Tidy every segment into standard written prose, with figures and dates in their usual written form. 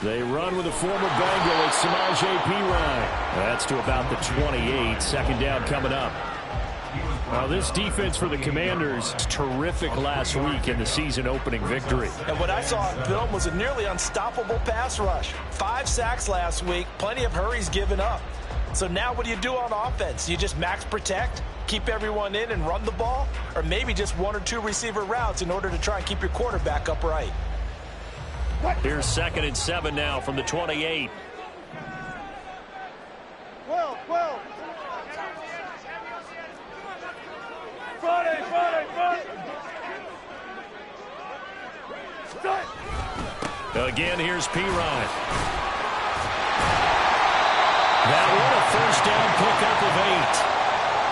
They run with a former Bengal. It's Samaje Perine. That's to about the 28. Second down coming up. Well, this defense for the Commanders was terrific last week in the season-opening victory. And what I saw on film was a nearly unstoppable pass rush. 5 sacks last week, plenty of hurries given up. So now what do you do on offense? You just max protect, keep everyone in and run the ball? Or maybe just 1 or 2 receiver routes in order to try and keep your quarterback upright? Here's 2nd and 7 now from the 28. 12. Friday. Again, here's Perine. That one a first down pickup of 8.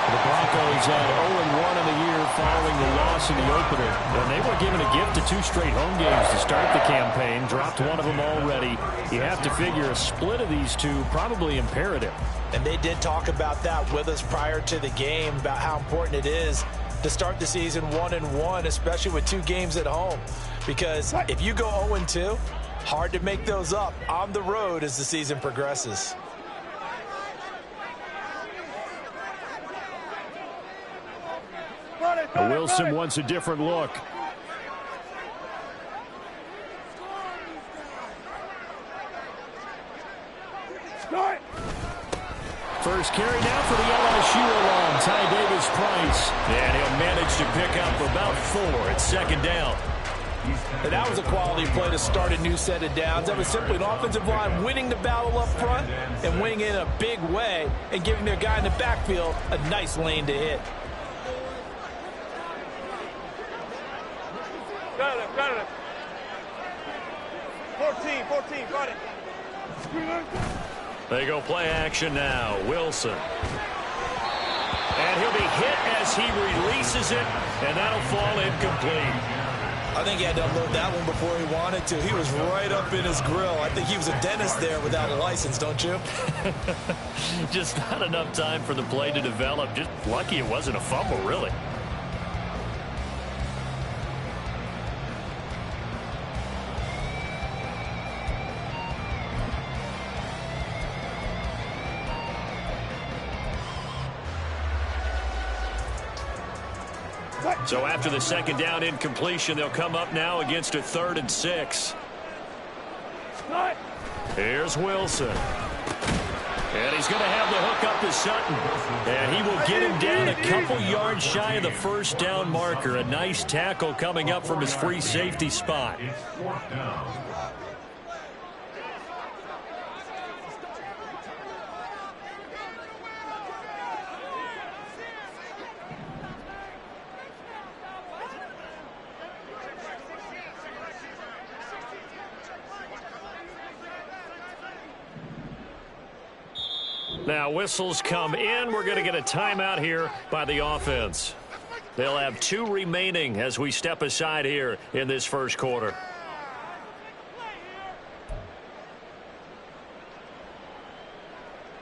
The Broncos had 0-1 in the year following the loss in the opener. And they were given a gift of 2 straight home games to start the campaign. Dropped one of them already. You have to figure a split of these two probably imperative. And they did talk about that with us prior to the game, about how important it is to start the season 1-1, especially with 2 games at home. Because if you go 0-2, hard to make those up on the road as the season progresses. Wilson wants a different look. First carry now for the LSU along, Ty Davis-Price. And he'll manage to pick up about 4 at 2nd down. And that was a quality play to start a new set of downs. That was simply an offensive line winning the battle up front and winning in a big way and giving their guy in the backfield a nice lane to hit. Got it. 14, got it. They go play action now. Wilson. And he'll be hit as he releases it, and that'll fall incomplete. I think he had to unload that one before he wanted to. He was right up in his grill. I think he was a dentist there without a license, don't you? Just not enough time for the play to develop. Just lucky it wasn't a fumble, really. So after the 2nd down incompletion, they'll come up now against a 3rd and 6. Here's Wilson. And he's going to have the hook up to Sutton. And he will get him down a couple yards shy of the first down marker. A nice tackle coming up from his free safety spot. Now whistles come in. We're going to get a timeout here by the offense. They'll have 2 remaining as we step aside here in this first quarter.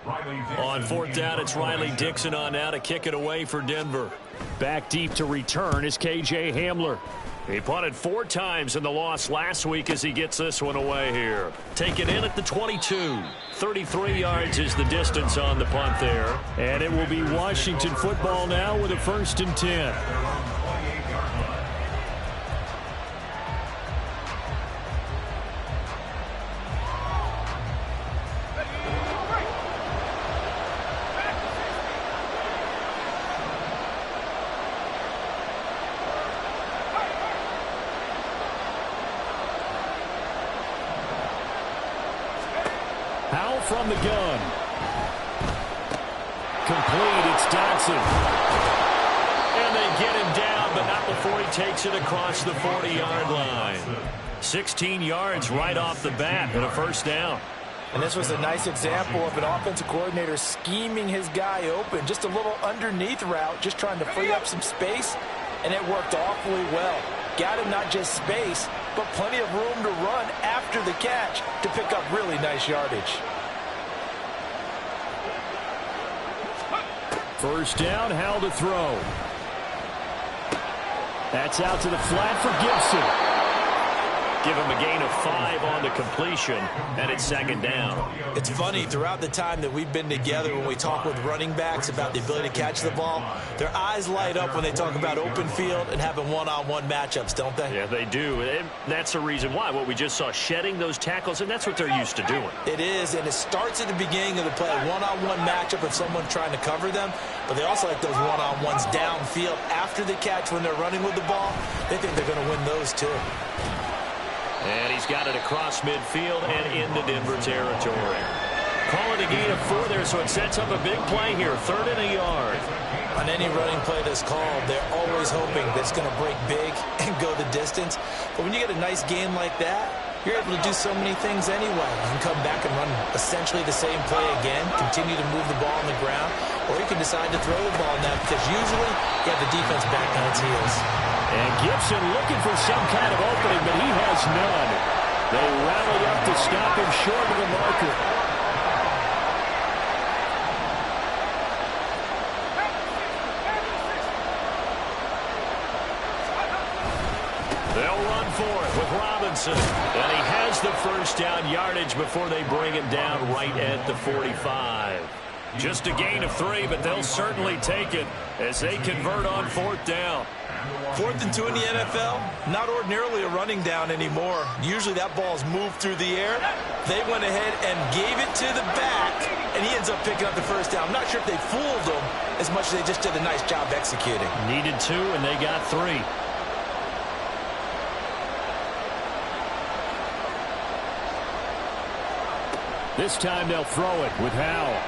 On 4th down, it's Riley Dixon on now to kick it away for Denver. Back deep to return is K.J. Hamler. He punted 4 times in the loss last week as he gets this one away here. Taken in at the 22. 33 yards is the distance on the punt there. And it will be Washington football now with a 1st and 10. From the gun. Complete, it's Dotson. And they get him down, but not before he takes it across the 40-yard line. 16 yards right off the bat and a 1st down. And this was a nice example of an offensive coordinator scheming his guy open. Just a little underneath route, just trying to free up some space, and it worked awfully well. Got him not just space, but plenty of room to run after the catch to pick up really nice yardage. 1st down, Howell to throw. That's out to the flat for Gibson. Give him a gain of 5 on the completion, and it's second down. It's funny, throughout the time that we've been together, when we talk with running backs about the ability to catch the ball, their eyes light up when they talk about open field and having one-on-one matchups, don't they? Yeah, they do. And that's the reason why. What we just saw, shedding those tackles, and that's what they're used to doing. It is, and it starts at the beginning of the play, one-on-one matchup of someone trying to cover them, but they also like those one-on-ones downfield after the catch when they're running with the ball. They think they're going to win those too. And he's got it across midfield and into Denver territory. Call it a gain of 4 there, so it sets up a big play here. 3rd and a yard. On any running play that's called, they're always hoping that it's going to break big and go the distance. But when you get a nice gain like that, you're able to do so many things anyway. You can come back and run essentially the same play again, continue to move the ball on the ground, or you can decide to throw the ball now because usually you have the defense back on its heels. And Gibson looking for some kind of opening, but he has none. They rally up to stop him short of the marker. They'll run for it with Robinson. And he has the first down yardage before they bring him down right at the 45. Just a gain of 3, but they'll certainly take it as they convert on 4th down. 4th and 2 in the NFL, not ordinarily a running down anymore. Usually that ball's moved through the air. They went ahead and gave it to the back, and he ends up picking up the first down. I'm not sure if they fooled him as much as they just did a nice job executing. Needed 2, and they got 3. This time they'll throw it with Howell.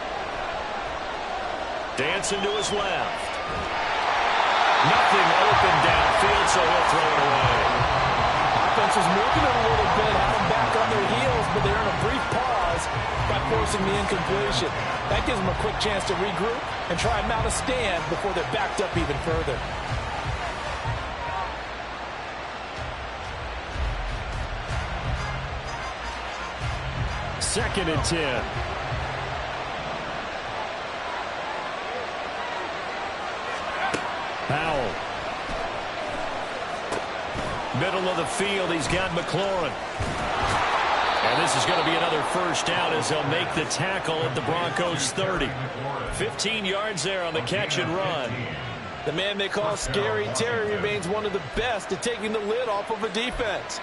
Dancing to his left. Nothing open downfield, so he'll throw it away. Offense was moving it a little bit, had them back on their heels, but they're in a brief pause by forcing the incompletion. That gives them a quick chance to regroup and try and mount a stand before they're backed up even further. Second and 10. Powell. Middle of the field, he's got McLaurin. And this is going to be another first down as they'll make the tackle at the Broncos' 30. 15 yards there on the catch and run. The man they call Scary Terry remains one of the best at taking the lid off of a defense.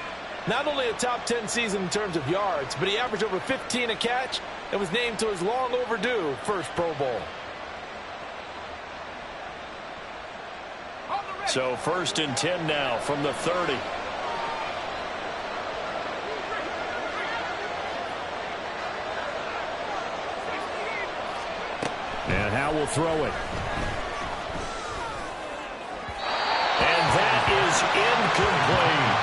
Not only a top 10 season in terms of yards, but he averaged over 15 a catch and was named to his long overdue first Pro Bowl. So 1st and 10 now from the 30. And Howe will throw it. And that is incomplete.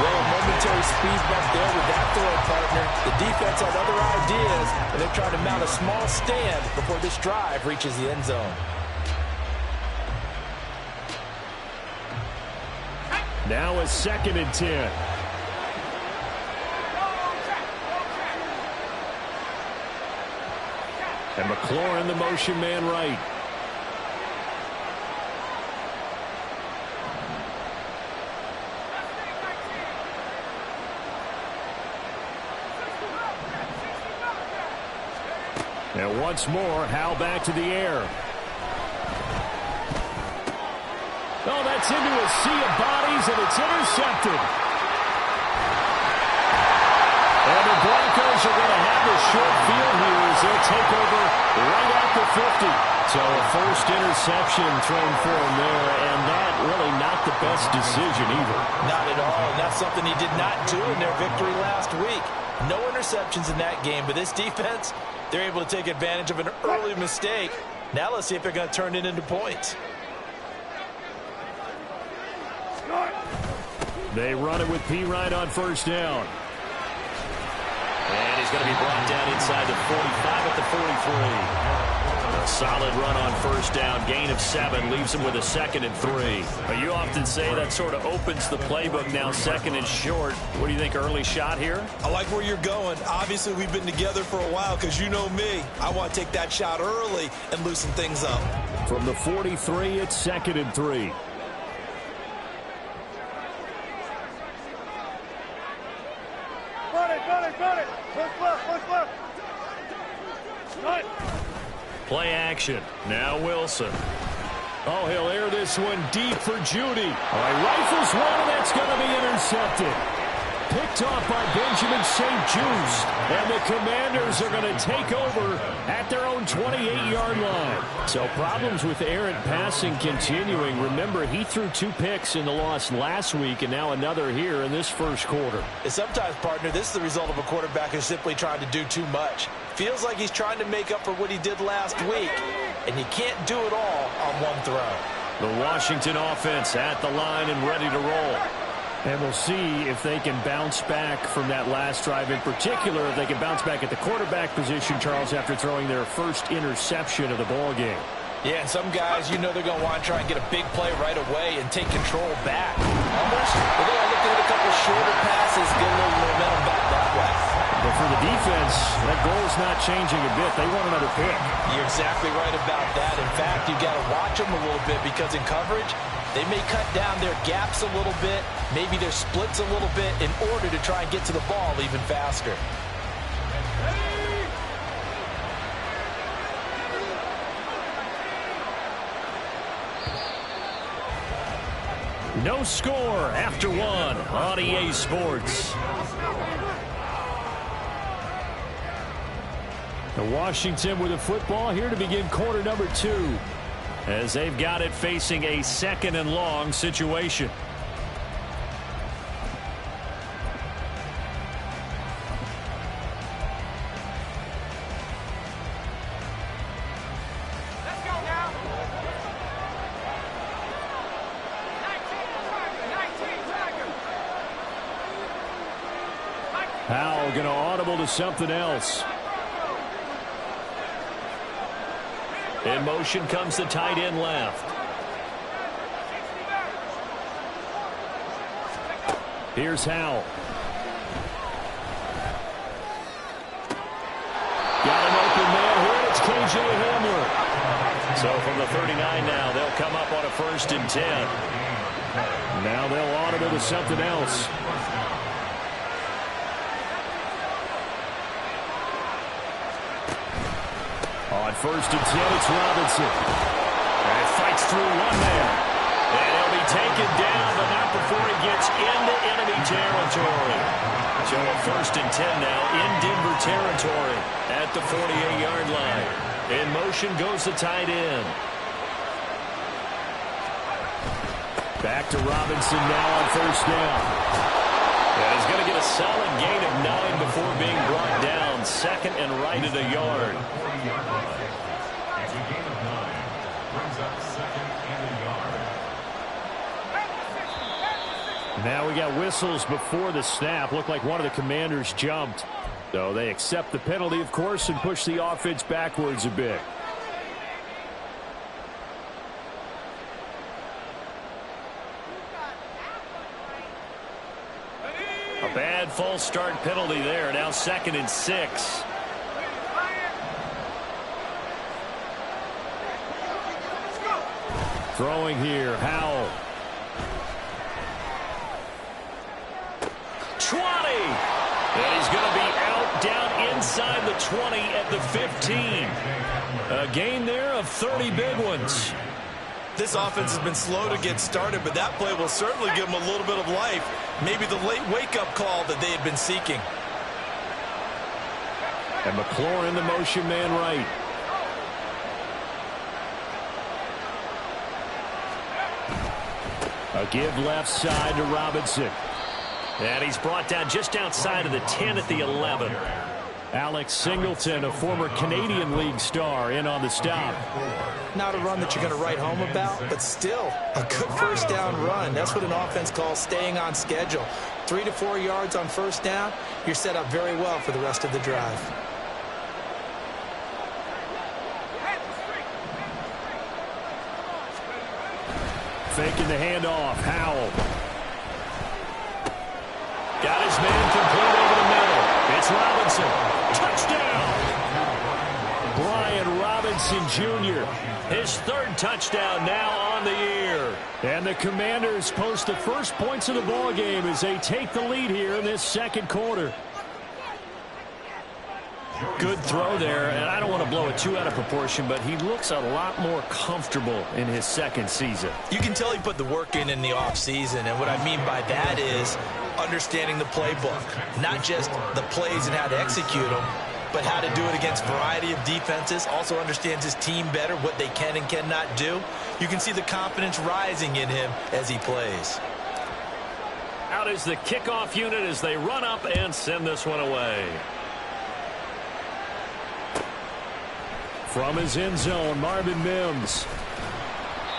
Well, a momentary speed bump there with that throw, partner. The defense had other ideas, and they're trying to mount a small stand before this drive reaches the end zone. Now a 2nd and 10. And McLaurin, the motion man right. And once more, Howe back to the air. Oh, that's into a sea of bodies, and it's intercepted. And the Broncos are going to have the short field here as they'll take over right at the 50. So a first interception thrown for him there, and that really not the best decision either. Not at all, and that's something he did not do in their victory last week. No interceptions in that game, but this defense, they're able to take advantage of an early mistake. Now let's see if they're going to turn it into points. They run it with P. Wright on first down. And he's going to be brought down inside the 45 at the 43. A solid run on first down. Gain of 7 leaves him with a 2nd and 3. But you often say that sort of opens the playbook now, 2nd and short. What do you think, early shot here? I like where you're going. Obviously, we've been together for a while because you know me. I want to take that shot early and loosen things up. From the 43, it's 2nd and 3. Play action. Now Wilson. Oh, he'll air this one deep for Judy. All right, rifles one, and that's going to be intercepted. Picked off by Benjamin St. Juste. And the Commanders are going to take over at their own 28-yard line. So problems with errant passing continuing. Remember, he threw 2 picks in the loss last week, and now another here in this first quarter. And sometimes, partner, this is the result of a quarterback who's simply trying to do too much. Feels like he's trying to make up for what he did last week, and you can't do it all on one throw. The Washington offense at the line and ready to roll. And we'll see if they can bounce back from that last drive. In particular, if they can bounce back at the quarterback position, Charles, after throwing their first interception of the ball game. Yeah, and some guys, you know they're going to want to try and get a big play right away and take control back. Almost, they're going to look at a couple shorter passes, get a little momentum back that way. But for the defense, that goal's not changing a bit. They want another pick. You're exactly right about that. In fact, you've got to watch them a little bit because in coverage, they may cut down their gaps a little bit, maybe their splits a little bit in order to try and get to the ball even faster. No score after one on EA Sports. The Washington with the football here to begin quarter number 2. As they've got it facing a 2nd and long situation. Let's go now. 19 Tiger. Howell going to audible to something else. In motion comes the tight end left. Here's Howell. Got an open man here. It's KJ Hamler. So from the 39 now, they'll come up on a 1st and 10. Now they'll audible to something else. On 1st and 10, it's Robinson. And it fights through one man. And he'll be taken down, but not before he gets into enemy territory. So a 1st and 10 now in Denver territory at the 48-yard line. In motion goes the tight end. Back to Robinson now on 1st down. And he's going to get a solid gain of 9 before being brought down. 2nd and right at a yard. Now we got whistles before the snap. Looked like one of the Commanders jumped. So they accept the penalty, of course, and push the offense backwards a bit. A bad false start penalty there. Now 2nd and 6. Throwing here, Howell. 20. And he's going to be out down inside the 20 at the 15. A gain there of 30 big ones. This offense has been slow to get started, but that play will certainly give them a little bit of life. Maybe the late wake-up call that they had been seeking. And McLaurin, the motion man right. A give left side to Robinson. And he's brought down just outside of the 10 at the 11. Alex Singleton, a former Canadian League star, in on the stop. Not a run that you're going to write home about, but still a good 1st down run. That's what an offense calls staying on schedule. 3 to 4 yards on 1st down, you're set up very well for the rest of the drive. Faking the handoff, Howell. Got his man complete over the middle. It's Robinson. Touchdown! Brian Robinson Jr. His 3rd touchdown now on the year. And the Commanders post the first points of the ball game as they take the lead here in this 2nd quarter. Good throw there, and I don't want to blow it too out of proportion, but he looks a lot more comfortable in his second season. You can tell he put the work in the offseason, and what I mean by that is understanding the playbook, not just the plays and how to execute them, but how to do it against a variety of defenses. Also understands his team better, what they can and cannot do. You can see the confidence rising in him as he plays. Out is the kickoff unit as they run up and send this one away. From his end zone, Marvin Mims.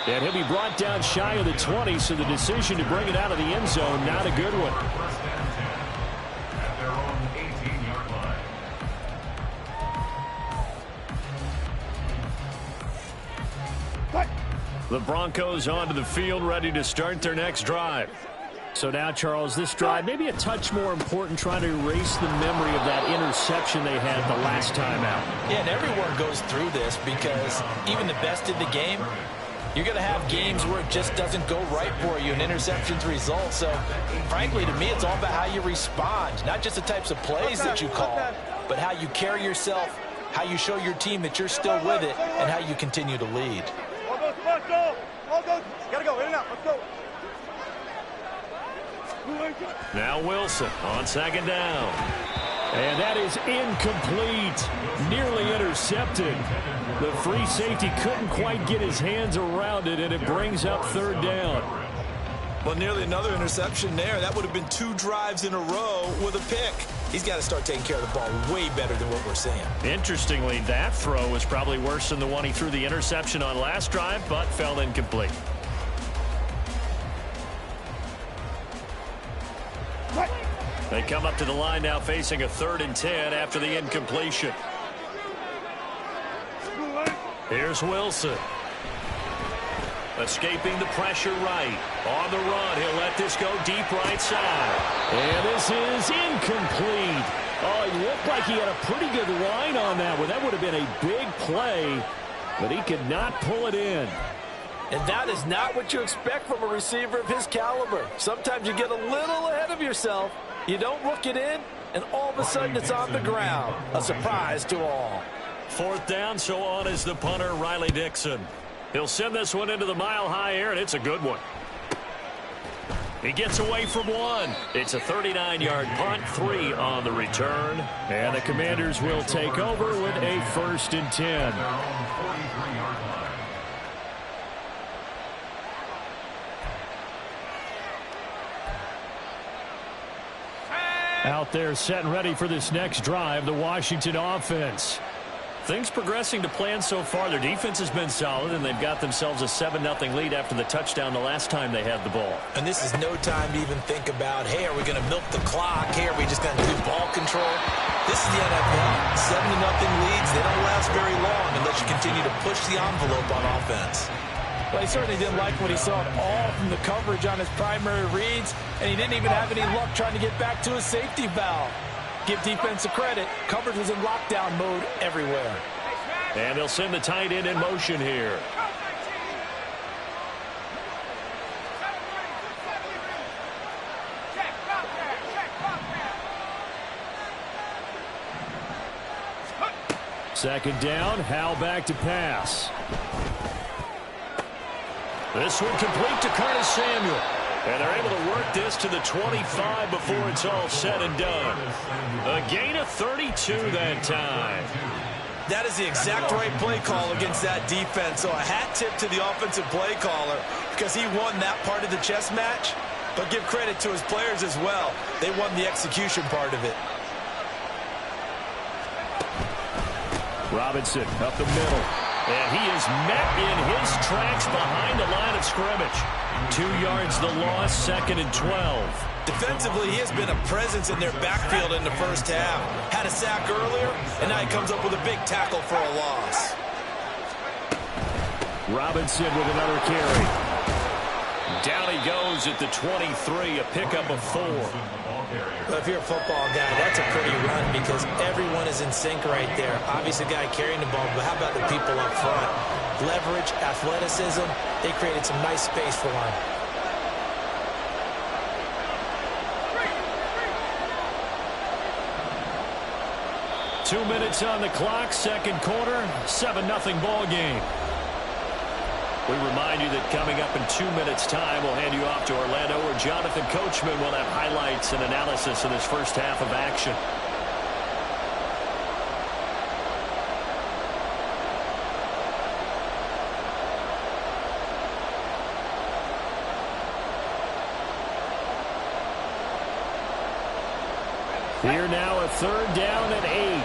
And he'll be brought down shy of the 20, so the decision to bring it out of the end zone, not a good one. The Broncos onto the field, ready to start their next drive. So now, Charles, this drive maybe a touch more important, trying to erase the memory of that interception they had the last time out. Yeah, and everyone goes through this because even the best in the game, you're going to have games where it just doesn't go right for you and interceptions result. So, frankly, to me, it's all about how you respond, not just the types of plays that you call, but how you carry yourself, how you show your team that you're still with it, and how you continue to lead. All goes. Gotta go. In and out. Let's go. Now Wilson on second down. And that is incomplete. Nearly intercepted. The free safety couldn't quite get his hands around it, and it brings up third down. Well, nearly another interception there. That would have been 2 drives in a row with a pick. He's got to start taking care of the ball way better than what we're seeing. Interestingly, that throw was probably worse than the one he threw the interception on last drive, but fell incomplete. They come up to the line now facing a 3rd and 10 after the incompletion. Here's Wilson. Escaping the pressure right. On the run, he'll let this go deep right side. And this is incomplete. Oh, he looked like he had a pretty good line on that one. That would have been a big play, but he could not pull it in. And that is not what you expect from a receiver of his caliber. Sometimes you get a little ahead of yourself. You don't look it in, and all of a sudden it's on the ground. A surprise to all. 4th down, so on is the punter, Riley Dixon. He'll send this one into the mile-high air, and it's a good one. He gets away from one. It's a 39-yard punt, 3 on the return. And the Commanders will take over with a 1st and 10. Out there set and ready for this next drive, the Washington offense. Things progressing to plan so far. Their defense has been solid, and they've got themselves a 7-0 lead after the touchdown the last time they had the ball. And this is no time to even think about, hey, are we going to milk the clock? Hey, are we just going to do ball control? This is the NFL. 7-0 leads. They don't last very long unless you continue to push the envelope on offense. Well, he certainly didn't like what he saw at all from the coverage on his primary reads, and he didn't even have any luck trying to get back to his safety valve. Give defense a credit. Coverage was in lockdown mode everywhere. And they'll send the tight end in motion here. Second down, Howell back to pass. This one complete to Curtis Samuel. And they're able to work this to the 25 before it's all said and done. A gain of 32 that time. That is the exact right play call against that defense. So a hat tip to the offensive play caller because he won that part of the chess match. But give credit to his players as well. They won the execution part of it. Robinson up the middle. And he is met in his tracks behind the line of scrimmage. 2 yards the loss, 2nd and 12. Defensively, he has been a presence in their backfield in the first half. Had a sack earlier, and now he comes up with a big tackle for a loss. Robinson with another carry. Down he goes at the 23, a pickup of 4. Well, if you're a football guy, that's a pretty run because everyone is in sync right there. Obviously, the guy carrying the ball, but how about the people up front? Leverage, athleticism, they created some nice space for him. minutes on the clock, second quarter, 7-0 ball game. We remind you that coming up in 2 minutes' time, we'll hand you off to Orlando, where Jonathan Coachman will have highlights and analysis of this first half of action. Here now, a third down and 8.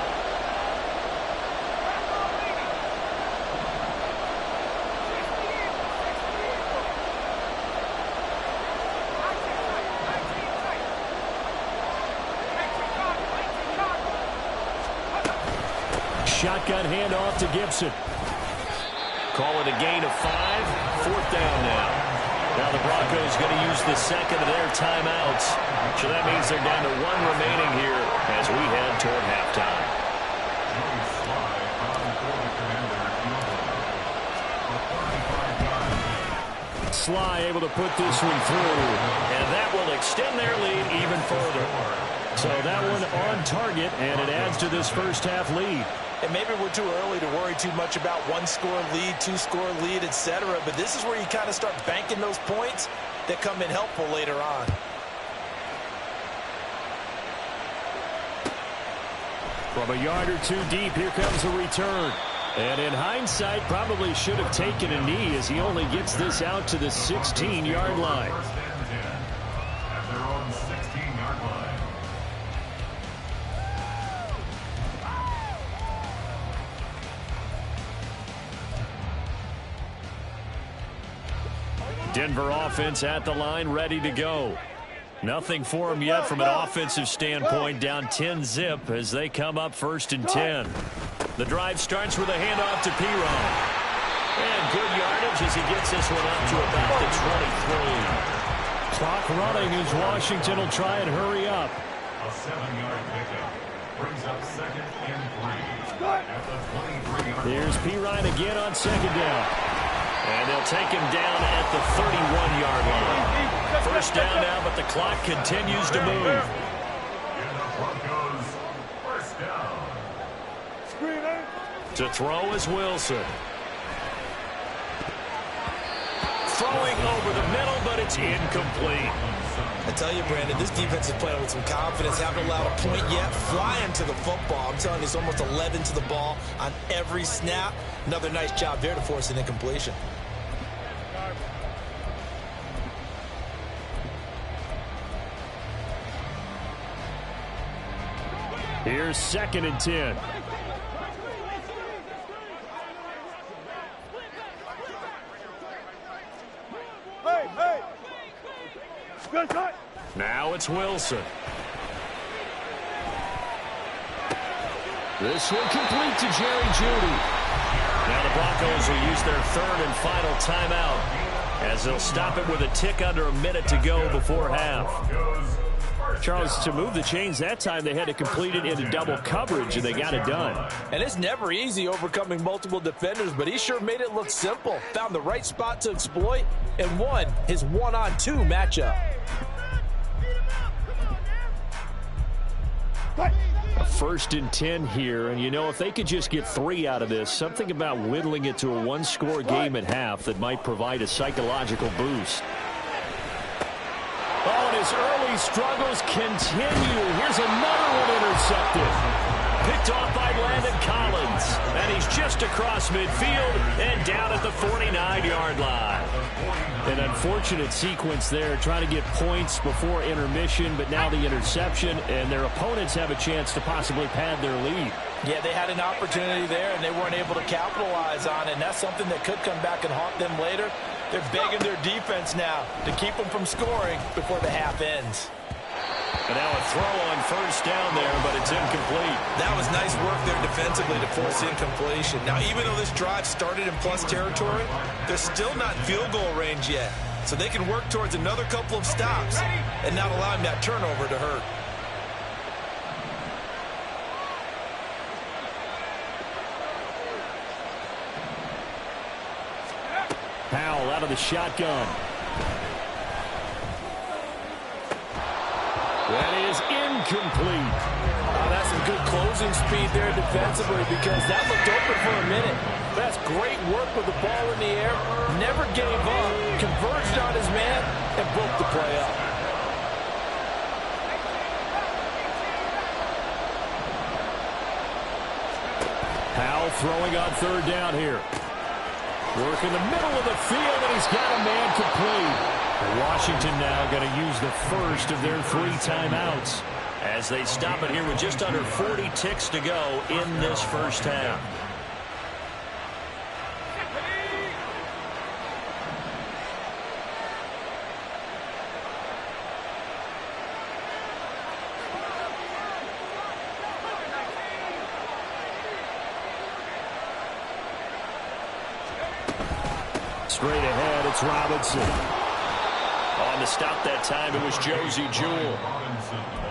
Shotgun handoff to Gibson. Call it a gain of 5. Fourth down now. Now the Broncos going to use the second of their timeouts. So that means they're down to 1 remaining here as we head toward halftime. Sly able to put this one through. And that will extend their lead even further. So that one on target, and it adds to this first half lead. And maybe we're too early to worry too much about 1-score lead, 2-score lead, etc. But this is where you kind of start banking those points that come in helpful later on. From a yard or 2 deep, here comes a return. And in hindsight, probably should have taken a knee as he only gets this out to the 16-yard line. Denver offense at the line, ready to go. Nothing for them yet from an offensive standpoint, down 10-zip as they come up 1st and 10. The drive starts with a handoff to Llroe. And good yardage as he gets this one up to about the 23. Clock running as Washington will try and hurry up. A 7-yard pickup brings up 2nd and 3 at the 23-yard line. Here's Llroe again on 2nd down. And they'll take him down at the 31-yard line. First down now, but the clock continues to move. And the Broncos, first down. To throw is Wilson. Throwing over the middle, but it's incomplete. I tell you, Brandon, this defense is playing with some confidence. Haven't allowed a point yet. Flying to the football. I'm telling you, it's almost 11 to the ball on every snap. Another nice job there to force an incompletion. Here's 2nd and 10. Hey! Good cut! Now it's Wilson. This one complete to Jerry Jeudy. Now the Broncos will use their 3rd and final timeout as they'll stop it with a tick under a minute to go before half. Charles, to move the chains that time, they had to complete it into double coverage, and they got it done. And it's never easy overcoming multiple defenders, but he sure made it look simple. Found the right spot to exploit and won his 1-on-2 matchup. A 1st and 10 here, and you know, if they could just get 3 out of this, something about whittling it to a 1-score game at half that might provide a psychological boost. Oh, and his early struggles continue. Here's another one intercepted. Picked off by Landon Collins. And he's just across midfield and down at the 49-yard line. An unfortunate sequence there, trying to get points before intermission, but now the interception, and their opponents have a chance to possibly pad their lead. Yeah, they had an opportunity there, and they weren't able to capitalize on it, and that's something that could come back and haunt them later. They're begging their defense now to keep them from scoring before the half ends. And now a throw on 1st down there, but it's incomplete. That was nice work there defensively to force incompletion. Now, even though this drive started in plus territory, they're still not in field goal range yet. So they can work towards another couple of stops and not allowing that turnover to hurt. Powell out of the shotgun. That is incomplete. Oh, that's some good closing speed there defensively because that looked open for a minute. But that's great work with the ball in the air. Never gave up. Converged on his man and broke the play up. Powell throwing on third down here. Work in the middle of the field, and he's got a man complete. Washington now going to use the first of their 3 timeouts as they stop it here with just under 40 ticks to go in this first half. Straight ahead, it's Robinson. On the stop that time, it was Josie Jewell.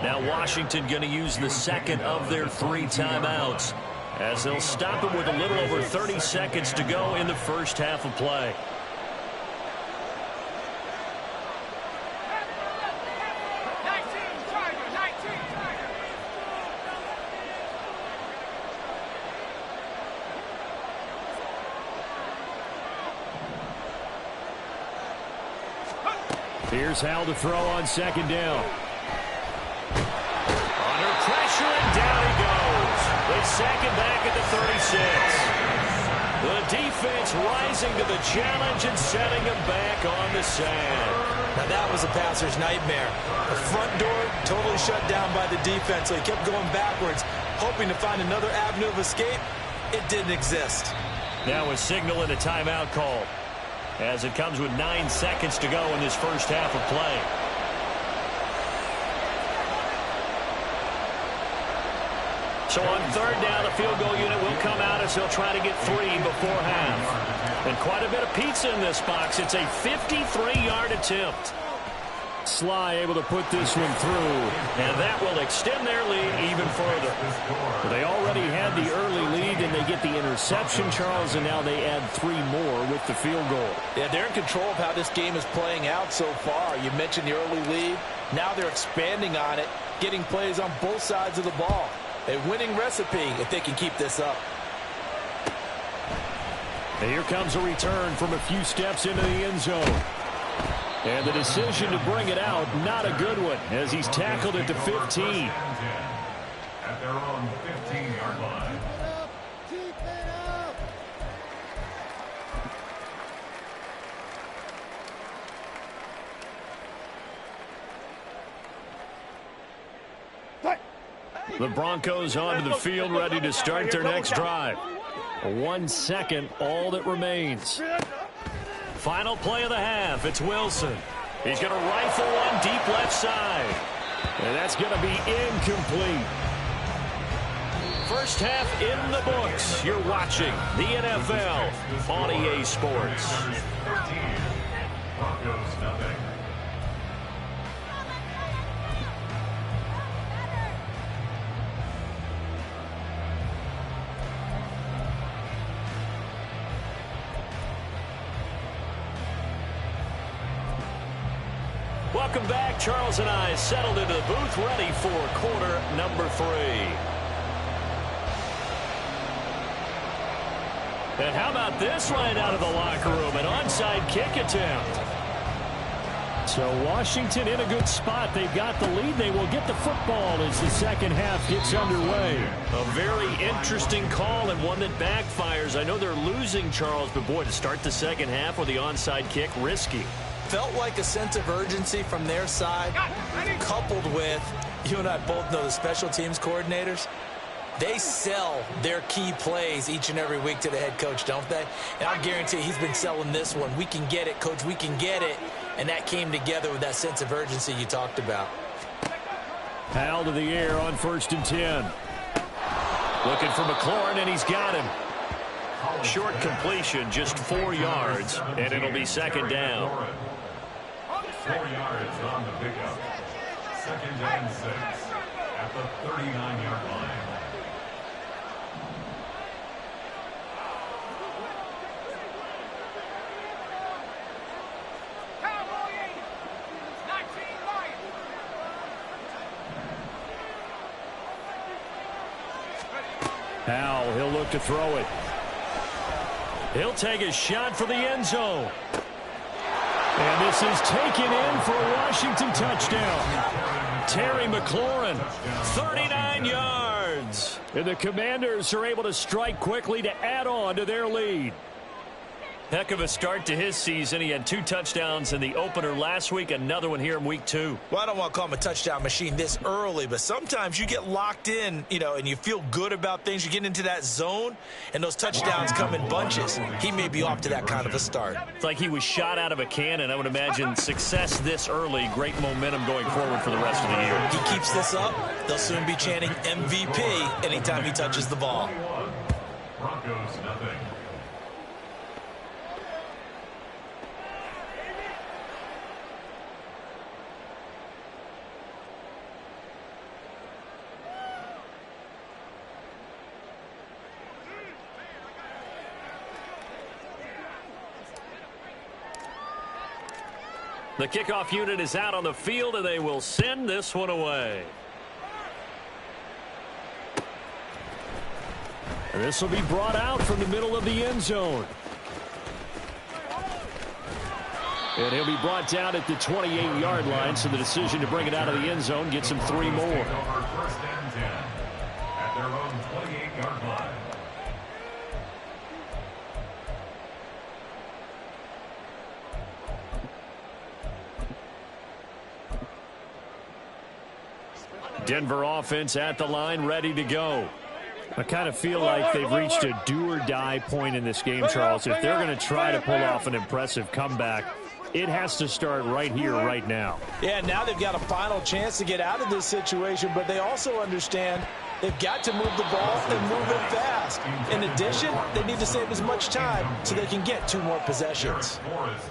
Now Washington going to use the second of their 3 timeouts as they'll stop it with a little over 30 seconds to go in the first half of play. Here's Hal to throw on second down. Under pressure, and down he goes. They sack him back at the 36. The defense rising to the challenge and setting him back on the sand. Now that was a passer's nightmare. The front door totally shut down by the defense, so he kept going backwards, hoping to find another avenue of escape. It didn't exist. Now a signal and a timeout call, as it comes with 9 seconds to go in this first half of play. So on third down, the field goal unit will come out as he'll try to get 3 before half. And quite a bit of pizza in this box. It's a 53-yard attempt. Sly able to put this one through, and that will extend their lead even further. They already had the early lead, and they get the interception, Charles, and now they add 3 more with the field goal. Yeah, they're in control of how this game is playing out so far. You mentioned the early lead. Now they're expanding on it, getting plays on both sides of the ball. A winning recipe if they can keep this up. And here comes a return from a few steps into the end zone. And the decision to bring it out, not a good one, as he's tackled at the 15. At their own 15-yard line. The Broncos onto the field, ready to start their next drive. 1 second, all that remains. Final play of the half. It's Wilson. He's going to rifle one deep left side. And that's going to be incomplete. First half in the books. You're watching the NFL on EA Sports. 13. Broncos nothing. Welcome back. Charles and I settled into the booth, ready for quarter number 3. And how about this right out of the locker room? An onside kick attempt. So Washington in a good spot. They've got the lead. They will get the football as the second half gets underway. A very interesting call and one that backfires. I know they're losing, Charles, but boy, to start the second half with the onside kick, risky. Felt like a sense of urgency from their side, coupled with, you and I both know the special teams coordinators, they sell their key plays each and every week to the head coach, don't they? And I guarantee he's been selling this one. We can get it, coach, we can get it. And that came together with that sense of urgency you talked about. Hal to the air on 1st and 10. Looking for McLaurin, and he's got him. Short completion, just 4 yards, and it'll be second down. 4 yards on the pickup. 2nd and 6 at the 39-yard line. Now he'll look to throw it. He'll take a shot for the end zone. And this is taken in for a Washington touchdown. Terry McLaurin, 39 yards. And the Commanders are able to strike quickly to add on to their lead. Heck of a start to his season. He had 2 touchdowns in the opener last week, another one here in week 2. Well, I don't want to call him a touchdown machine this early, but sometimes you get locked in, and you feel good about things. You get into that zone, and those touchdowns come in bunches. He may be off to that kind of a start. It's like he was shot out of a cannon. I would imagine success this early, great momentum going forward for the rest of the year. He keeps this up, they'll soon be chanting MVP anytime he touches the ball. Broncos nothing. The kickoff unit is out on the field, and they will send this one away. And this will be brought out from the middle of the end zone. And he'll be brought down at the 28-yard line, so the decision to bring it out of the end zone gets him 3 more. First and 10 at their own 28-yard line. Denver offense at the line, ready to go. I kind of feel like they've reached a do-or-die point in this game, Charles. If they're going to try to pull off an impressive comeback, it has to start right here, right now. Yeah, now they've got a final chance to get out of this situation, but they also understand they've got to move the ball and move it fast. In addition, they need to save as much time so they can get 2 more possessions.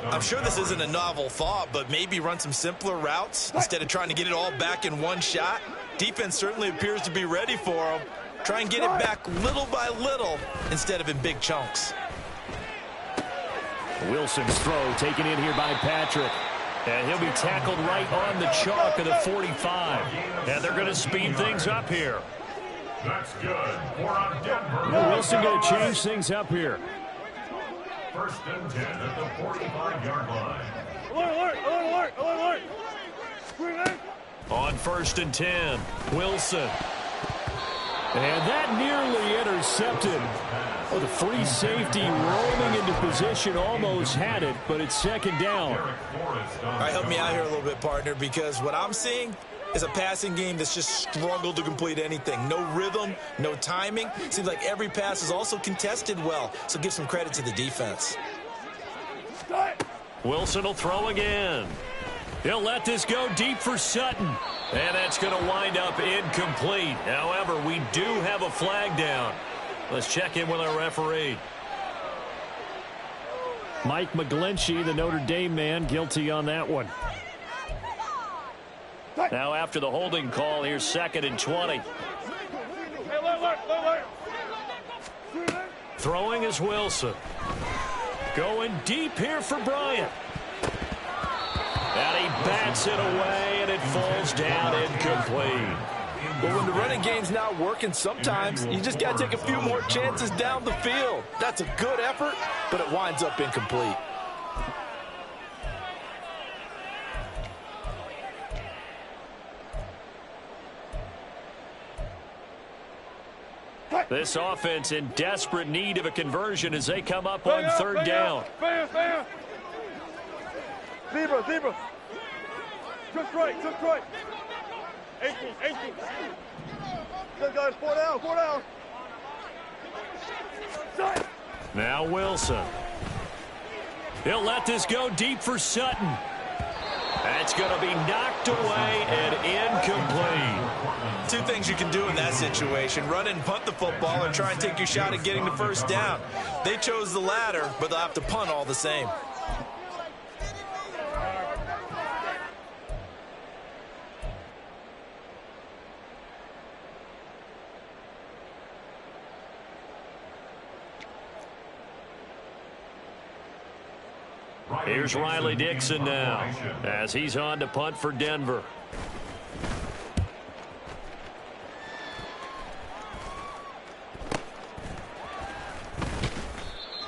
I'm sure this isn't a novel thought, but maybe run some simpler routes instead of trying to get it all back in one shot. Defense certainly appears to be ready for them. Try and get it back little by little instead of in big chunks. Wilson's throw taken in here by Patrick. And he'll be tackled right on the chalk of the 45. And they're going to speed things up here. That's good. For on Denver. Wilson going to change things up here. First and 10 at the 45-yard line. Alert, alert, alert, alert. On first and 10, Wilson. And that nearly intercepted. Oh, the free safety rolling into position, almost had it, but it's second down. All right, help me out here a little bit, partner, because what I'm seeing is a passing game that's just struggled to complete anything. No rhythm, no timing. Seems like every pass is also contested well, so give some credit to the defense. Wilson will throw again. He'll let this go deep for Sutton. And that's going to wind up incomplete. However, we do have a flag down. Let's check in with our referee. Mike McGlinchey, the Notre Dame man, guilty on that one. Now after the holding call, here's 2nd and 20. Throwing is Wilson. Going deep here for Bryant. And he bats it away, and it falls down incomplete. But when the running game's not working, sometimes you just got to take a few more chances down the field. That's a good effort, but it winds up incomplete. This offense in desperate need of a conversion as they come up on 3rd down. Zebra. Just right. 18. Good guys, 4 down. Now Wilson. He'll let this go deep for Sutton. That's going to be knocked away and incomplete. 2 things you can do in that situation: run and punt the football, or try and take your shot at getting the first down. They chose the latter, but they'll have to punt all the same. Here's Riley Dixon now as he's on to punt for Denver.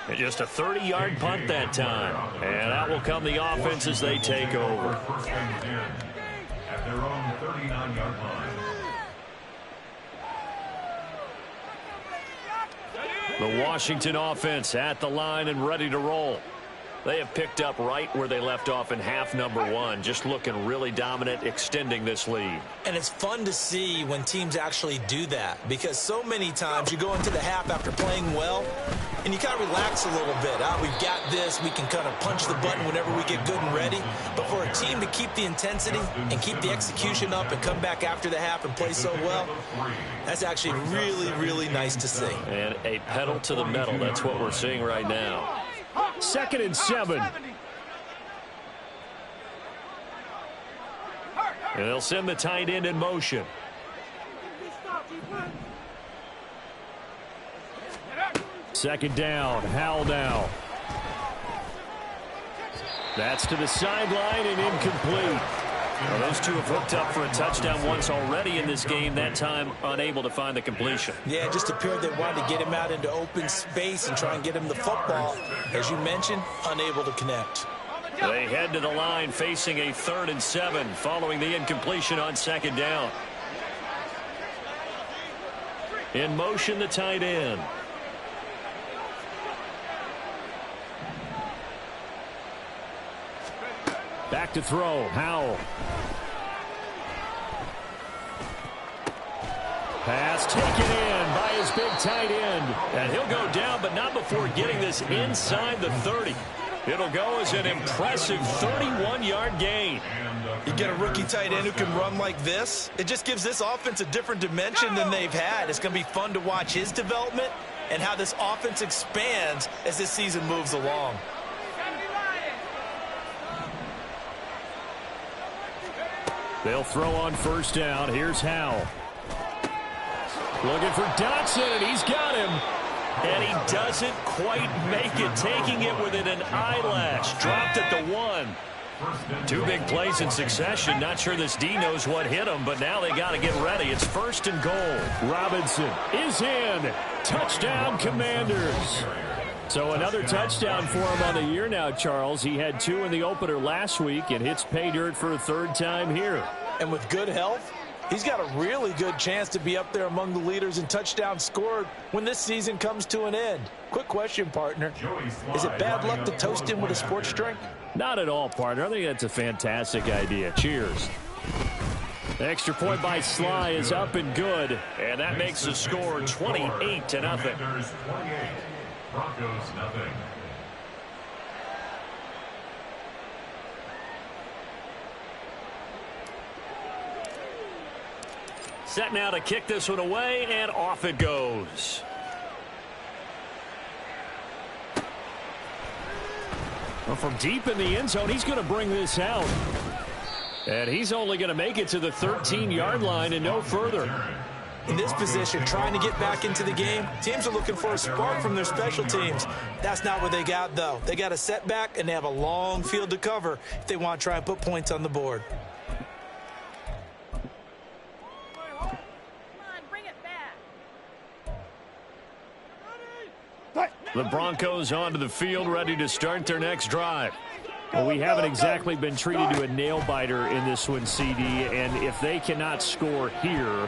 And just a 30-yard punt that time. And that will come the offense as they take over. First and 10 at their own 39-yard line. The Washington offense at the line and ready to roll. They have picked up right where they left off in half number one, just looking really dominant, extending this lead. And it's fun to see when teams actually do that, because so many times you go into the half after playing well, and you kind of relax a little bit. We've got this. We can kind of punch the button whenever we get good and ready. But for a team to keep the intensity and keep the execution up and come back after the half and play so well, that's actually really, really nice to see. And a pedal to the metal. That's what we're seeing right now. 2nd and 7. And they'll send the tight end in motion. Second down. Howell now. That's to the sideline and incomplete. Well, those two have hooked up for a touchdown once already in this game, that time unable to find the completion. Yeah, it just appeared they wanted to get him out into open space and try and get him the football. As you mentioned, unable to connect. They head to the line facing a 3rd and 7 following the incompletion on 2nd down. In motion, the tight end. Back to throw. Howell. Pass taken in by his big tight end. And he'll go down, but not before getting this inside the 30. It'll go as an impressive 31-yard gain. You get a rookie tight end who can run like this. It just gives this offense a different dimension than they've had. It's going to be fun to watch his development and how this offense expands as this season moves along. They'll throw on 1st down. Here's Howell. Looking for Dotson, and he's got him. And he doesn't quite make it, taking it within an eyelash. Dropped at the 1. 2 big plays in succession. Not sure this D knows what hit him, but now they got to get ready. It's 1st and goal. Robinson is in. Touchdown, Commanders. So another touchdown for him on the year now, Charles. He had 2 in the opener last week and hits pay dirt for a 3rd time here. And with good health, he's got a really good chance to be up there among the leaders in touchdowns scored when this season comes to an end. Quick question, partner. Is it bad luck to toast him with a sports drink? Not at all, partner. I think that's a fantastic idea. Cheers. The extra point by Sly is up and good. And that makes the score 28-0. Broncos nothing. Set now to kick this one away, and off it goes. Well, from deep in the end zone, he's going to bring this out. And he's only going to make it to the 13-yard line and no further. In this position, trying to get back into the game, teams are looking for a spark from their special teams. That's not what they got, though. They got a setback, and they have a long field to cover if they want to try and put points on the board. The Broncos onto the field, ready to start their next drive. Well, we haven't exactly been treated to a nail-biter in this one, CD, and if they cannot score here,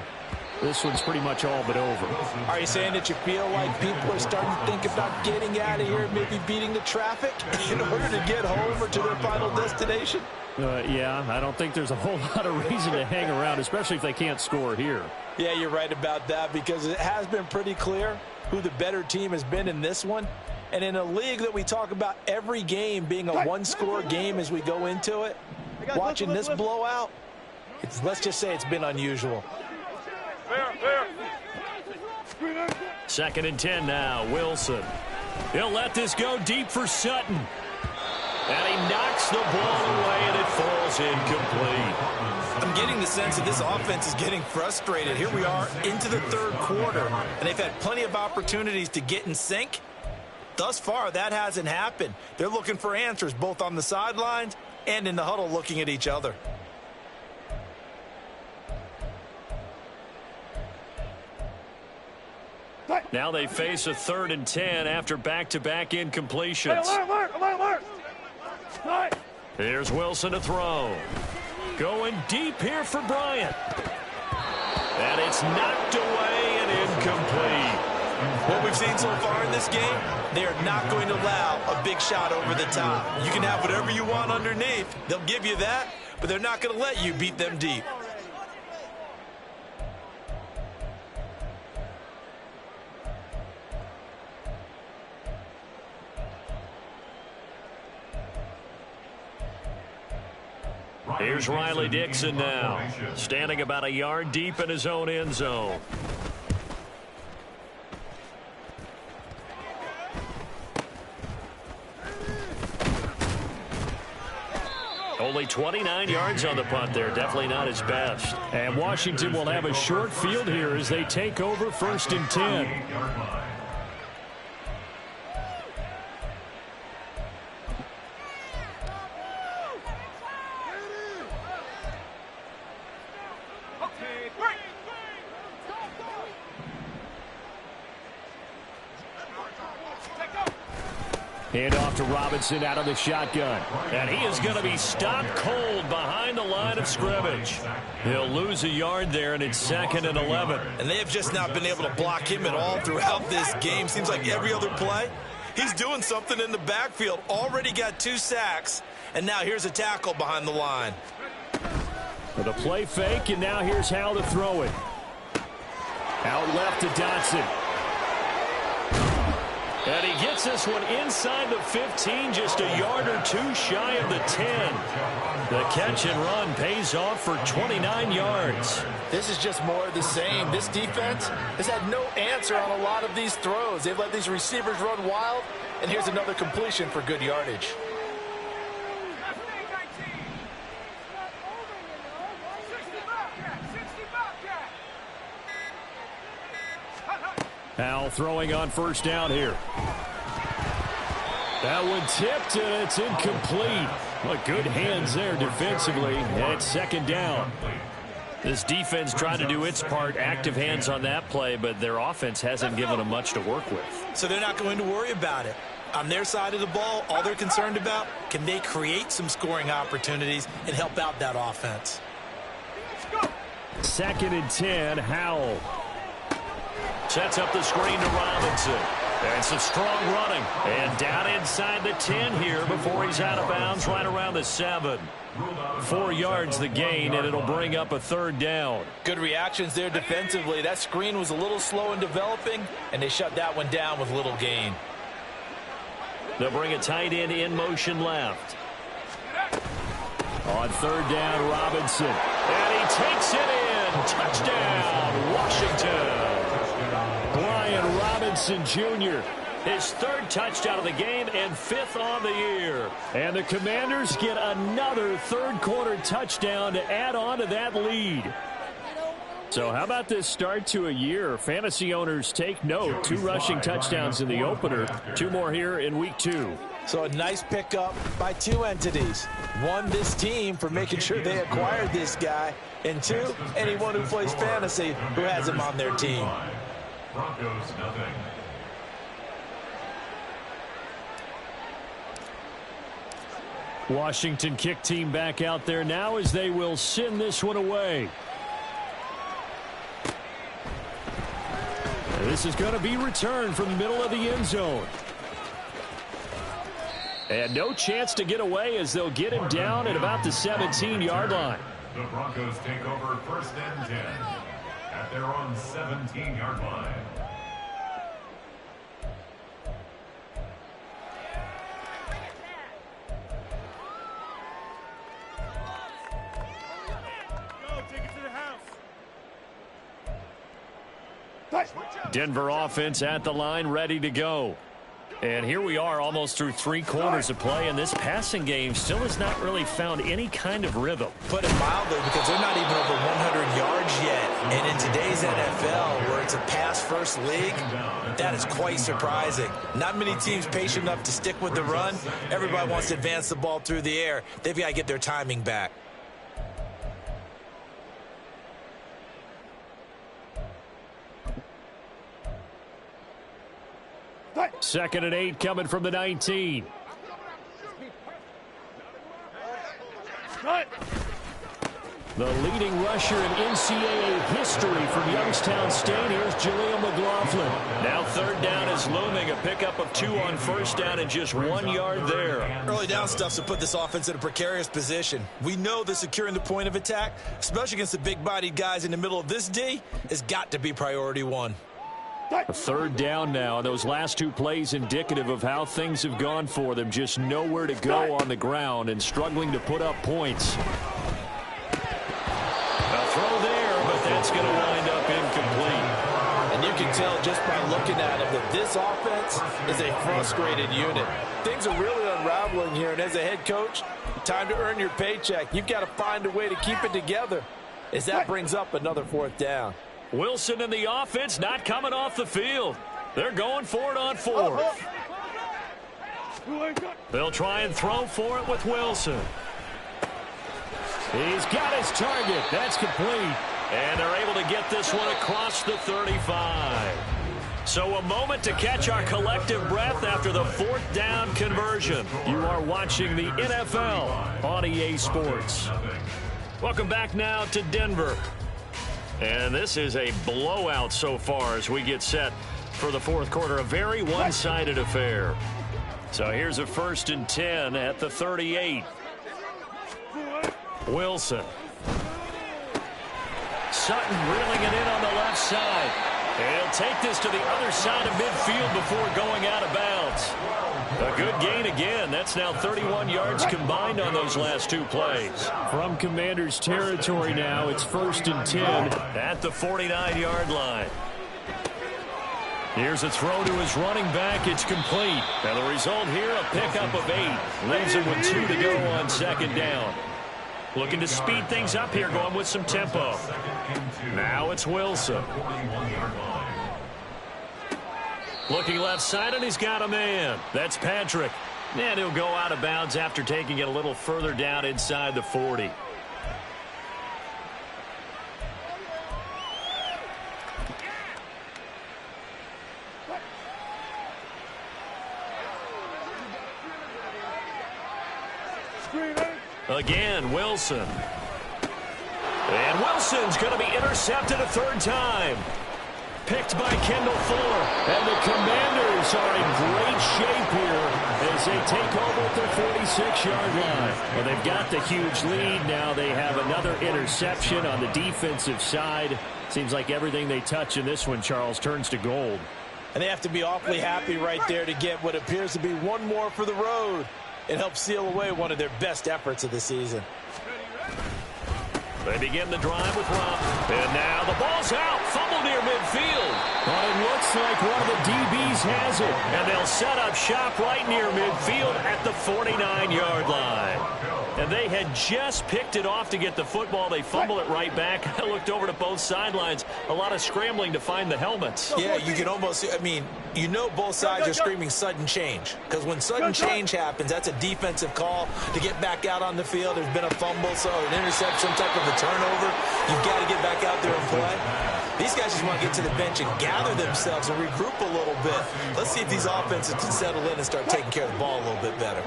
this one's pretty much all but over. Are you saying that you feel like people are starting to think about getting out of here, maybe beating the traffic in order to get home or to their final destination? Yeah, I don't think there's a whole lot of reason to hang around, especially if they can't score here. Yeah, you're right about that, because it has been pretty clear who the better team has been in this one. And in a league that we talk about every game being a one-score game as we go into it, watching this blowout, let's just say it's been unusual. 2nd and 10 now. Wilson. He'll let this go deep for Sutton. And he knocks the ball away, and it falls incomplete. I'm getting the sense that this offense is getting frustrated. Here we are into the 3rd quarter, and they've had plenty of opportunities to get in sync. Thus far, that hasn't happened. They're looking for answers both on the sidelines and in the huddle looking at each other. Now they face a 3rd and 10 after back-to-back incompletions. Here's Wilson to throw. Going deep here for Bryant. And it's knocked away and incomplete. What we've seen so far in this game, they are not going to allow a big shot over the top. You can have whatever you want underneath. They'll give you that, but they're not going to let you beat them deep. Here's Riley Dixon now, standing about a yard deep in his own end zone. Only 29 yards on the punt there. Definitely not his best. And Washington will have a short field here as they take over 1st and 10. Hand off to Robinson out of the shotgun. And he is going to be stopped cold behind the line of scrimmage. He'll lose a yard there, and it's 2nd and 11. And they have just not been able to block him at all throughout this game. Seems like every other play, he's doing something in the backfield. Already got 2 sacks, and now here's a tackle behind the line. With a play fake, and now here's how to throw it. Out left to Dotson. And he gets this one inside the 15, just a yard or 2 shy of the 10. The catch and run pays off for 29 yards. This is just more of the same. This defense has had no answer on a lot of these throws. They've let these receivers run wild, and here's another completion for good yardage. Now throwing on 1st down here. That one tipped, and it's incomplete. But good hands there defensively, and it's 2nd down. This defense trying to do its part, active hands on that play, but their offense hasn't given them much to work with. So they're not going to worry about it. On their side of the ball, all they're concerned about, can they create some scoring opportunities and help out that offense? 2nd and 10, Howell. Sets up the screen to Robinson. And some strong running. And down inside the 10 here before he's out of bounds right around the 7. 4 yards the gain, and it'll bring up a 3rd down. Good reactions there defensively. That screen was a little slow in developing, and they shut that one down with little gain. They'll bring a tight end in motion left. On 3rd down, Robinson. And he takes it in. Touchdown, Washington. Brian Robinson Jr., his 3rd touchdown of the game and 5th on the year. And the Commanders get another 3rd quarter touchdown to add on to that lead. So how about this start to a year? Fantasy owners take note. 2 rushing touchdowns in the opener. 2 more here in week 2. So a nice pickup by 2 entities. 1, this team for making sure they acquired this guy. And 2, anyone who plays fantasy who has him on their team. Broncos nothing. Washington kick team back out there now as they will send this one away. This is going to be returned from the middle of the end zone. And no chance to get away as they'll get him down at about the 17-yard line. The Broncos take over 1st and 10 at their own 17-yard line. Denver offense at the line, ready to go. And here we are almost through 3 quarters of play, and this passing game still has not really found any kind of rhythm. Put it mildly, because they're not even over 100 yards yet. And in today's NFL, where it's a pass-first league, that is quite surprising. Not many teams patient enough to stick with the run. Everybody wants to advance the ball through the air. They've got to get their timing back. 2nd and 8 coming from the 19. The leading rusher in NCAA history from Youngstown State. Here's Jaleel McLaughlin. Now 3rd down is looming. A pickup of 2 on 1st down and just 1 yard there. Early down stuff to put this offense in a precarious position. We know that securing the point of attack, especially against the big-bodied guys in the middle of this D, has got to be priority 1. A 3rd down now, and those last 2 plays indicative of how things have gone for them. Just nowhere to go on the ground and struggling to put up points. A throw there, but that's going to wind up incomplete. And you can tell just by looking at him that this offense is a frustrated unit. Things are really unraveling here, and as a head coach, time to earn your paycheck. You've got to find a way to keep it together as that brings up another 4th down. Wilson and the offense not coming off the field. They're going for it on 4th. They'll try and throw for it with Wilson. He's got his target. That's complete. And they're able to get this one across the 35. So a moment to catch our collective breath after the 4th down conversion. You are watching the NFL on EA Sports. Welcome back now to Denver. And this is a blowout so far as we get set for the 4th quarter. A very one-sided affair. So here's a 1st and 10 at the 38. Wilson. Sutton reeling it in on the left side. And he'll take this to the other side of midfield before going out of bounds. A good gain again. That's now 31 yards combined on those last 2 plays. From Commanders territory now, it's 1st and 10 at the 49-yard line. Here's a throw to his running back. It's complete. And the result here, a pickup of 8. Leaves him with 2 to go on 2nd down. Looking to speed things up here, going with some tempo. Now it's Wilson. Looking left side, and he's got a man. That's Patrick. And he'll go out of bounds after taking it a little further down inside the 40. Again, Wilson. And Wilson's going to be intercepted a 3rd time. Picked by Kendall Fuller. And the Commanders are in great shape here as they take over at their 46-yard line. Well, they've got the huge lead. Now they have another interception on the defensive side. Seems like everything they touch in this one, Charles, turns to gold. And they have to be awfully happy right there to get what appears to be one more for the road. It helps seal away one of their best efforts of the season. They begin the drive with Rob. And now the ball's out. Fumble near midfield. But it looks like one of the DBs has it. And they'll set up shop right near midfield at the 49-yard line. And they had just picked it off to get the football. They fumble it right back. I looked over to both sidelines. A lot of scrambling to find the helmets. Yeah, you can almost, I mean, you know both sides are screaming sudden change. Because when sudden change happens, that's a defensive call to get back out on the field. There's been a fumble, so an interception, some type of a turnover. You've got to get back out there and play. These guys just want to get to the bench and gather themselves and regroup a little bit. Let's see if these offenses can settle in and start taking care of the ball a little bit better.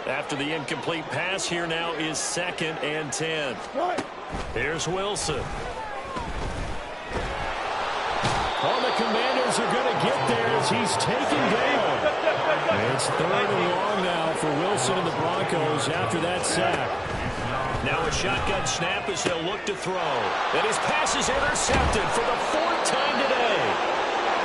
After the incomplete pass, here now is 2nd and 10. Here's Wilson. Oh, the Commanders are going to get there as he's taken down. It's 3rd and long now for Wilson and the Broncos after that sack. Now a shotgun snap as they'll look to throw. And his pass is intercepted for the 4th time today.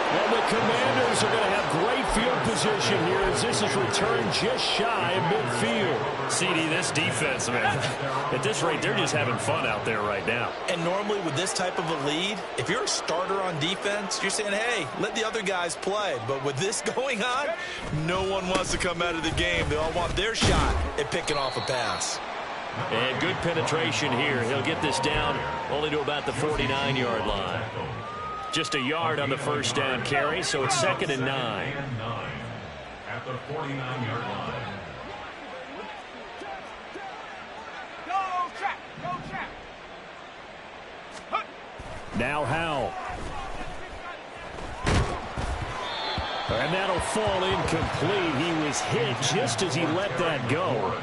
And the Commanders are going to have great field position here as this is returned just shy of midfield. CD, this defense, man, at this rate, they're just having fun out there right now. And normally with this type of a lead, if you're a starter on defense, you're saying, hey, let the other guys play. But with this going on, no one wants to come out of the game. They all want their shot at picking off a pass. And good penetration here. He'll get this down only to about the 49-yard line. Just a yard on the 1st down carry, so it's 2nd and 9. At the 49-yard line. Go, trap! Go, trap! Now Howell. And that'll fall incomplete. He was hit just as he let that go.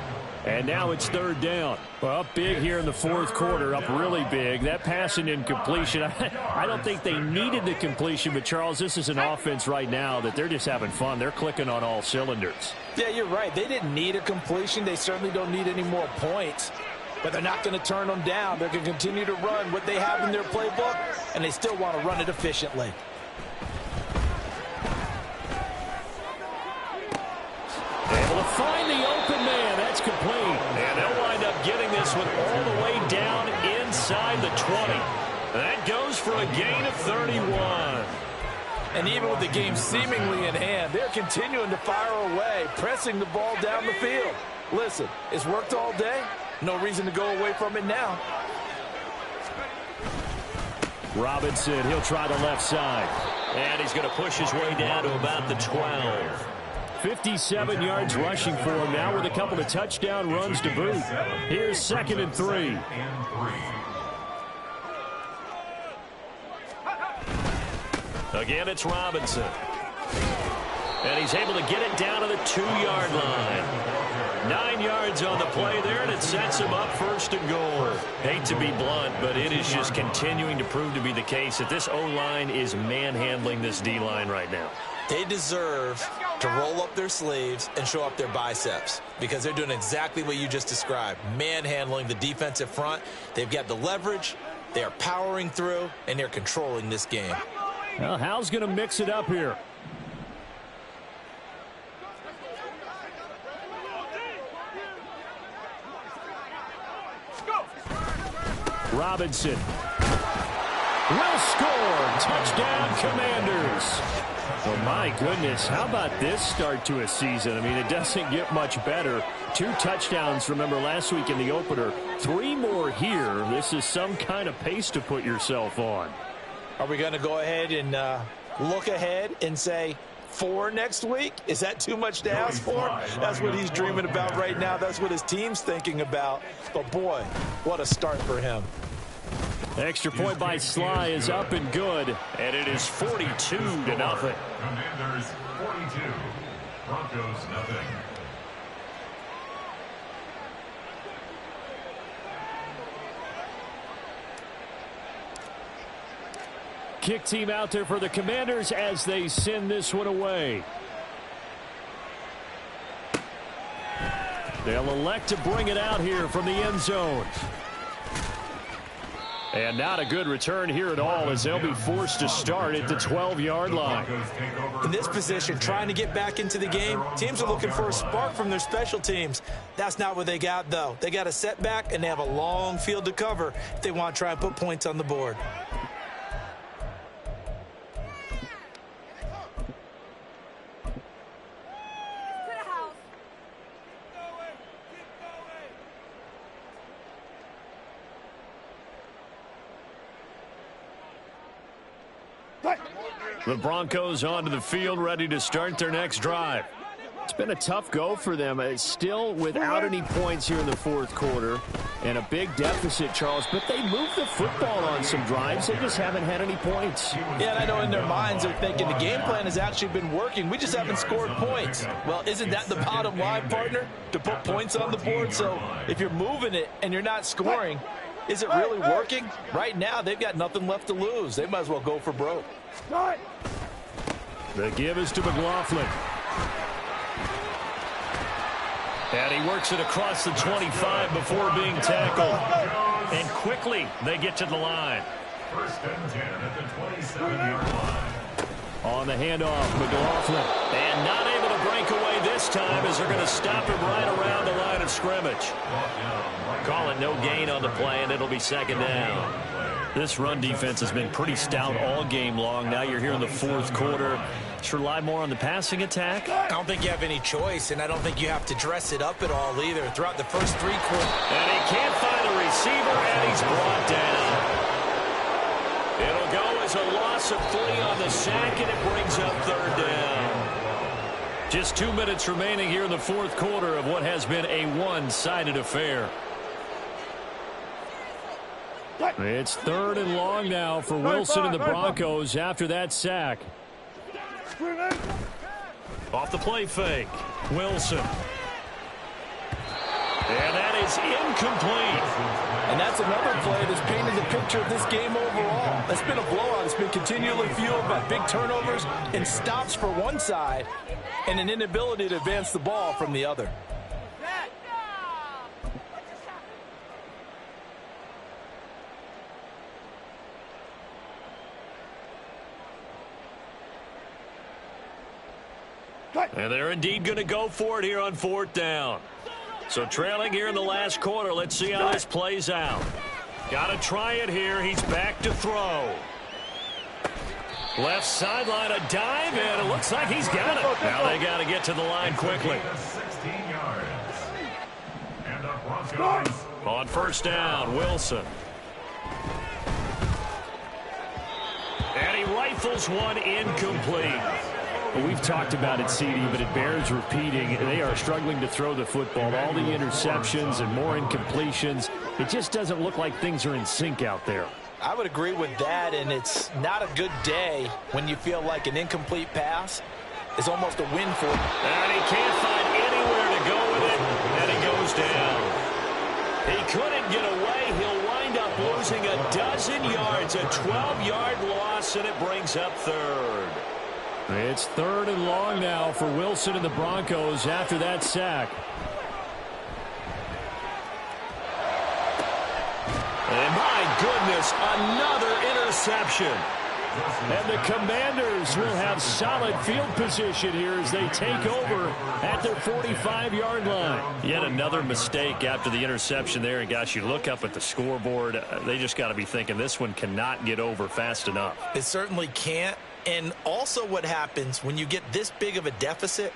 And now it's third down. Well, up big here in the fourth quarter, up really big. That pass and incompletion, I don't think they needed the completion, but, Charles, this is an offense right now that they're just having fun. They're clicking on all cylinders. Yeah, you're right. They didn't need a completion. They certainly don't need any more points. But they're not going to turn them down. They're going to continue to run what they have in their playbook, and they still want to run it efficiently. Able to find the open man. That's complete. And they'll wind up getting this one all the way down inside the 20. That goes for a gain of 31. And even with the game seemingly in hand, they're continuing to fire away, pressing the ball down the field. Listen, it's worked all day. No reason to go away from it now. Robinson, he'll try the left side. And he's going to push his way down to about the 12. 57 yards rushing for him now with a couple of touchdown runs to boot. Here's 2nd and 3. Again, it's Robinson. And he's able to get it down to the 2-yard line. 9 yards on the play there, and it sets him up 1st and goal. Hate to be blunt, but it is just continuing to prove to be the case that this O-line is manhandling this D-line right now. They deserve to roll up their sleeves and show up their biceps because they're doing exactly what you just described, manhandling the defensive front. They've got the leverage, they are powering through, and they're controlling this game. Well, Hal's going to mix it up here. Robinson will score. Touchdown, Commanders. Oh, my goodness. How about this start to a season? I mean, it doesn't get much better. 2 touchdowns, remember, last week in the opener. 3 more here. This is some kind of pace to put yourself on. Are we going to go ahead and look ahead and say 4 next week? Is that too much to ask for? That's what he's dreaming about right now. That's what his team's thinking about. But, boy, what a start for him. Extra point by Sly is up and good, and it is 42-0. Commanders 42, Broncos nothing. Kick team out there for the Commanders as they send this one away. They'll elect to bring it out here from the end zone. And not a good return here at all as they'll be forced to start at the 12-yard line. In this position, trying to get back into the game, teams are looking for a spark from their special teams. That's not what they got, though. They got a setback, and they have a long field to cover if they want to try and put points on the board. The Broncos onto the field, ready to start their next drive. It's been a tough go for them. It's still without any points here in the fourth quarter and a big deficit, Charles. But they moved the football on some drives. They just haven't had any points. Yeah, and I know in their minds they're thinking the game plan has actually been working. We just haven't scored points. Well, isn't that the bottom line, partner? To put points on the board? So if you're moving it and you're not scoring, is it really working? Right now, they've got nothing left to lose. They might as well go for broke. The give is to McLaughlin. And he works it across the 25 before being tackled. And quickly, they get to the line. 1st and 10 at the 27-yard line. On the handoff, McLaughlin. And not able to break away this time as they're going to stop him right around the line of scrimmage. Call it no gain on the play, and it'll be 2nd down. This run defense has been pretty stout all game long. Now you're here in the fourth quarter. Just rely more on the passing attack. I don't think you have any choice, and I don't think you have to dress it up at all either throughout the first 3 quarters. And he can't find a receiver, and he's brought down. It'll go as a loss of 3 on the sack, and it brings up 3rd down. Just 2 minutes remaining here in the fourth quarter of what has been a one-sided affair. It's 3rd and long now for Wilson and the Broncos after that sack. Off the play fake. Wilson. And that is incomplete. And that's another play that's painted the picture of this game overall. It's been a blowout. It's been continually fueled by big turnovers and stops for one side and an inability to advance the ball from the other. And they're indeed going to go for it here on 4th down. So trailing here in the last quarter. Let's see how this plays out. Got to try it here. He's back to throw. Left sideline, a dive, and it looks like he's got it. Now they got to get to the line quickly. 16 yards. And the Broncos. On 1st down, Wilson. And he rifles one incomplete. Well, we've talked about it, CD, but it bears repeating. They are struggling to throw the football. All the interceptions and more incompletions. It just doesn't look like things are in sync out there. I would agree with that, and it's not a good day when you feel like an incomplete pass is almost a win for you. And he can't find anywhere to go with it, and he goes down. He couldn't get away. He'll wind up losing a dozen yards, a 12-yard loss, and it brings up 3rd. It's 3rd and long now for Wilson and the Broncos after that sack. And my goodness, another interception. And the Commanders will have solid field position here as they take over at their 45-yard line. Yet another mistake after the interception there. And gosh, you look up at the scoreboard, they just got to be thinking this one cannot get over fast enough. It certainly can't. And also what happens when you get this big of a deficit,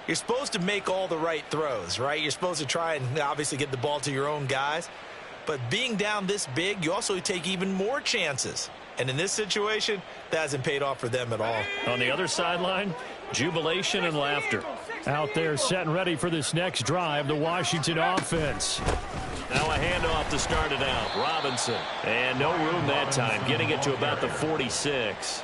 you're supposed to make all the right throws, right? You're supposed to try and obviously get the ball to your own guys. But being down this big, you also take even more chances. And in this situation, that hasn't paid off for them at all. On the other sideline, jubilation and laughter. Out there set and ready for this next drive, the Washington offense. Now a handoff to start it out. Robinson. And no room that time. Getting it to about the 46.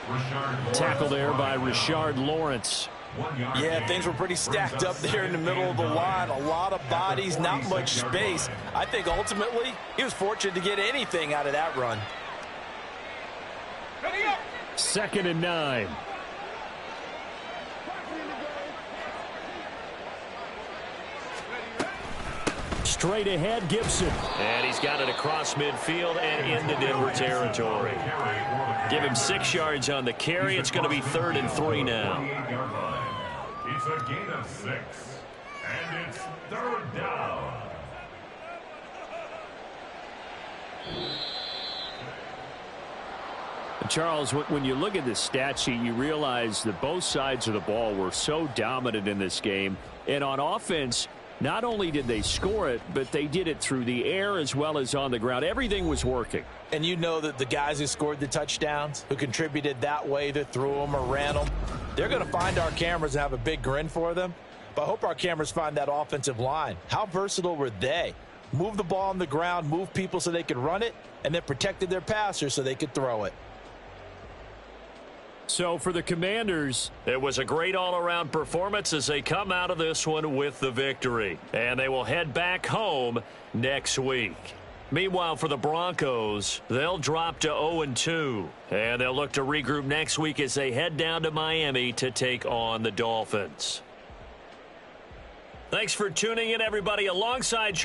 Tackle there by Rashard Lawrence. Yeah, things were pretty stacked up there in the middle of the line. A lot of bodies, not much space. I think ultimately he was fortunate to get anything out of that run. 2nd and 9. Straight ahead, Gibson. And he's got it across midfield and into Denver territory. Give him 6 yards on the carry. It's going to be 3rd and 3 now. It's a gain of 6. And it's 3rd down. Charles, when you look at the stat sheet, you realize that both sides of the ball were so dominant in this game. And on offense, not only did they score it, but they did it through the air as well as on the ground. Everything was working. And you know that the guys who scored the touchdowns, who contributed that way, either threw them or ran them, they're going to find our cameras and have a big grin for them. But I hope our cameras find that offensive line. How versatile were they? Move the ball on the ground, move people so they could run it, and then protected their passers so they could throw it. So for the Commanders, it was a great all-around performance as they come out of this one with the victory. And they will head back home next week. Meanwhile, for the Broncos, they'll drop to 0-2. And they'll look to regroup next week as they head down to Miami to take on the Dolphins. Thanks for tuning in, everybody. Alongside Charles.